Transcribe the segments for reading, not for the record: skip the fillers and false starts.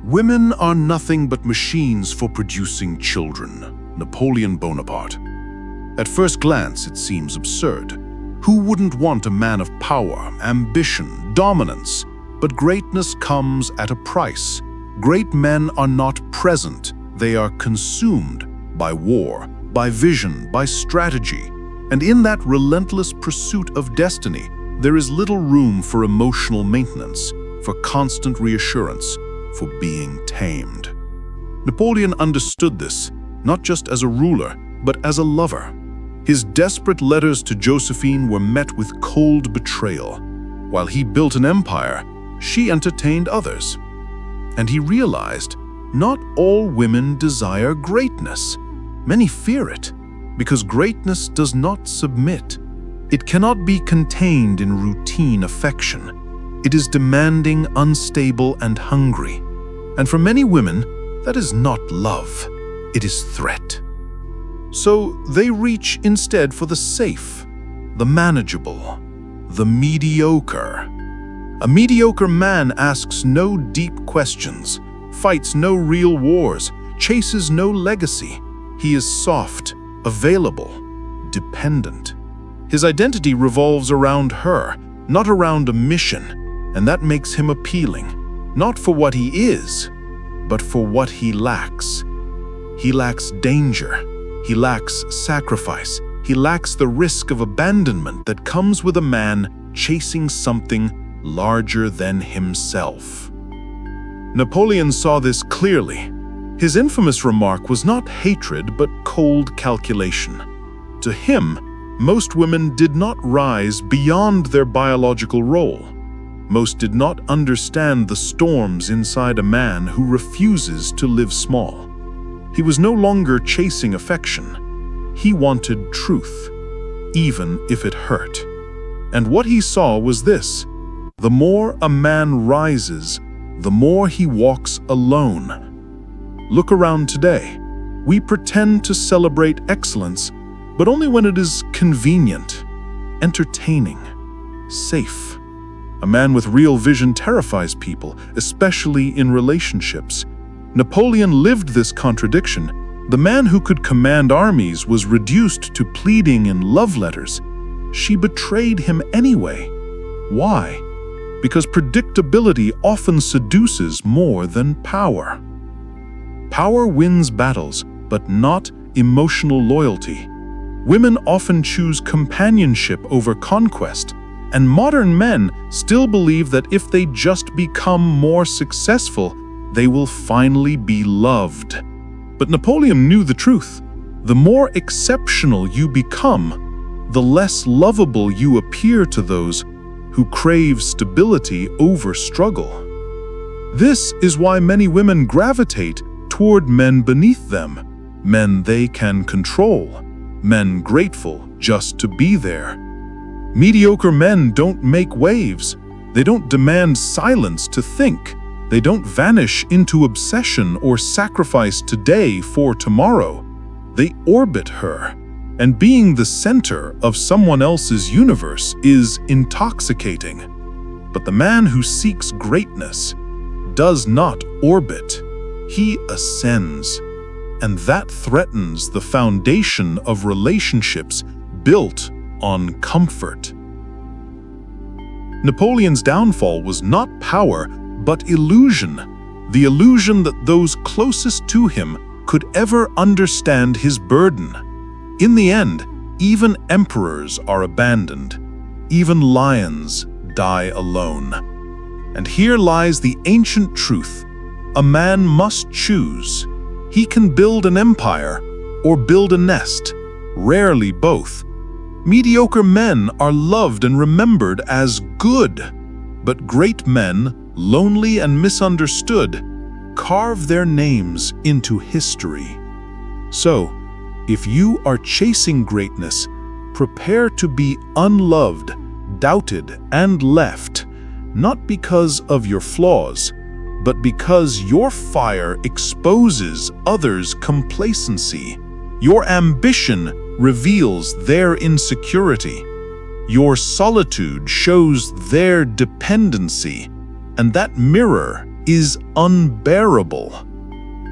Women are nothing but machines for producing children. Napoleon Bonaparte. At first glance, it seems absurd. Who wouldn't want a man of power, ambition, dominance? But greatness comes at a price. Great men are not present. They are consumed by war, by vision, by strategy. And in that relentless pursuit of destiny, there is little room for emotional maintenance, for constant reassurance, for being tamed. Napoleon understood this, not just as a ruler, but as a lover. His desperate letters to Josephine were met with cold betrayal. While he built an empire, she entertained others. And he realized, not all women desire greatness. Many fear it, because greatness does not submit. It cannot be contained in routine affection. It is demanding, unstable, and hungry. And for many women, that is not love. It is threat. So they reach instead for the safe, the manageable, the mediocre. A mediocre man asks no deep questions, fights no real wars, chases no legacy. He is soft, available, dependent. His identity revolves around her, not around a mission, and that makes him appealing, not for what he is, but for what he lacks. He lacks danger. He lacks sacrifice. He lacks the risk of abandonment that comes with a man chasing something larger than himself. Napoleon saw this clearly. His infamous remark was not hatred, but cold calculation. To him, most women did not rise beyond their biological role. Most did not understand the storms inside a man who refuses to live small. He was no longer chasing affection. He wanted truth, even if it hurt. And what he saw was this: the more a man rises, the more he walks alone. Look around today. We pretend to celebrate excellence, but only when it is convenient, entertaining, safe. A man with real vision terrifies people, especially in relationships. Napoleon lived this contradiction. The man who could command armies was reduced to pleading in love letters. She betrayed him anyway. Why? Because predictability often seduces more than power. Power wins battles, but not emotional loyalty. Women often choose companionship over conquest, and modern men still believe that if they just become more successful, they will finally be loved. But Napoleon knew the truth. The more exceptional you become, the less lovable you appear to those who crave stability over struggle. This is why many women gravitate toward men beneath them, men they can control, men grateful just to be there. Mediocre men don't make waves. They don't demand silence to think. They don't vanish into obsession or sacrifice today for tomorrow. They orbit her. And being the center of someone else's universe is intoxicating. But the man who seeks greatness does not orbit. He ascends. And that threatens the foundation of relationships built on comfort. Napoleon's downfall was not power, but illusion. The illusion that those closest to him could ever understand his burden. In the end, even emperors are abandoned. Even lions die alone. And here lies the ancient truth. A man must choose. He can build an empire or build a nest, rarely both. Mediocre men are loved and remembered as good, but great men, lonely and misunderstood, carve their names into history. So, if you are chasing greatness, prepare to be unloved, doubted, and left, not because of your flaws, but because your fire exposes others' complacency. Your ambition reveals their insecurity. Your solitude shows their dependency, and that mirror is unbearable.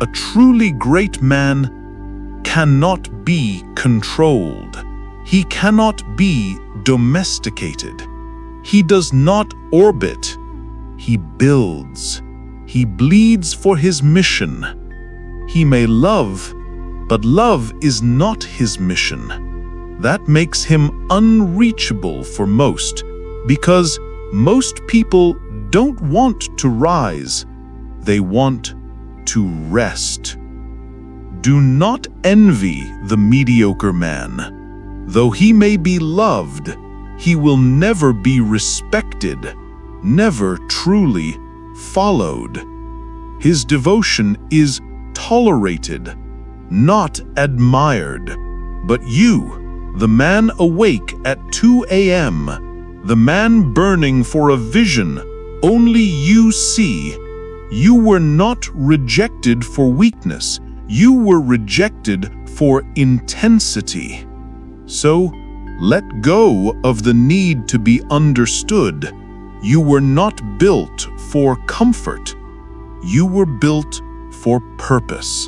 A truly great man cannot be controlled. He cannot be domesticated. He does not orbit. He builds. He bleeds for his mission. He may love, but love is not his mission. That makes him unreachable for most, because most people don't want to rise. They want to rest. Do not envy the mediocre man. Though he may be loved, he will never be respected, never truly followed. His devotion is tolerated, not admired. But you, the man awake at 2 a.m., the man burning for a vision only you see, you were not rejected for weakness. You were rejected for intensity. So, let go of the need to be understood. You were not built for comfort. You were built for purpose.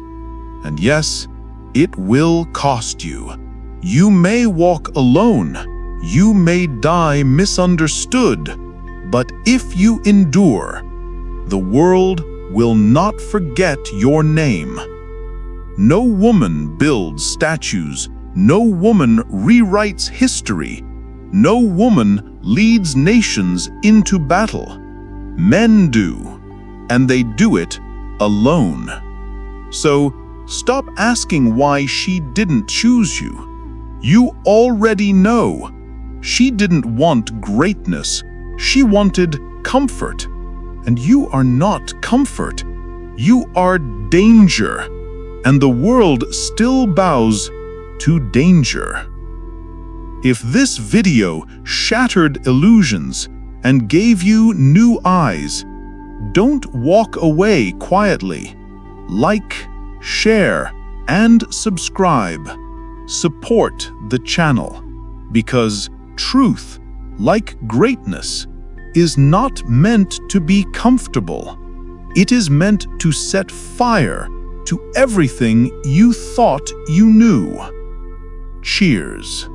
And yes, it will cost you. You may walk alone. You may die misunderstood. But if you endure, the world will not forget your name. No woman builds statues. No woman rewrites history. No woman leads nations into battle. Men do, and they do it alone. So stop asking why she didn't choose you. You already know. She didn't want greatness. She wanted comfort. And you are not comfort. You are danger. And the world still bows to danger. If this video shattered illusions and gave you new eyes, don't walk away quietly. Like, share, and subscribe. Support the channel, because truth, like greatness, is not meant to be comfortable. It is meant to set fire to everything you thought you knew. Cheers.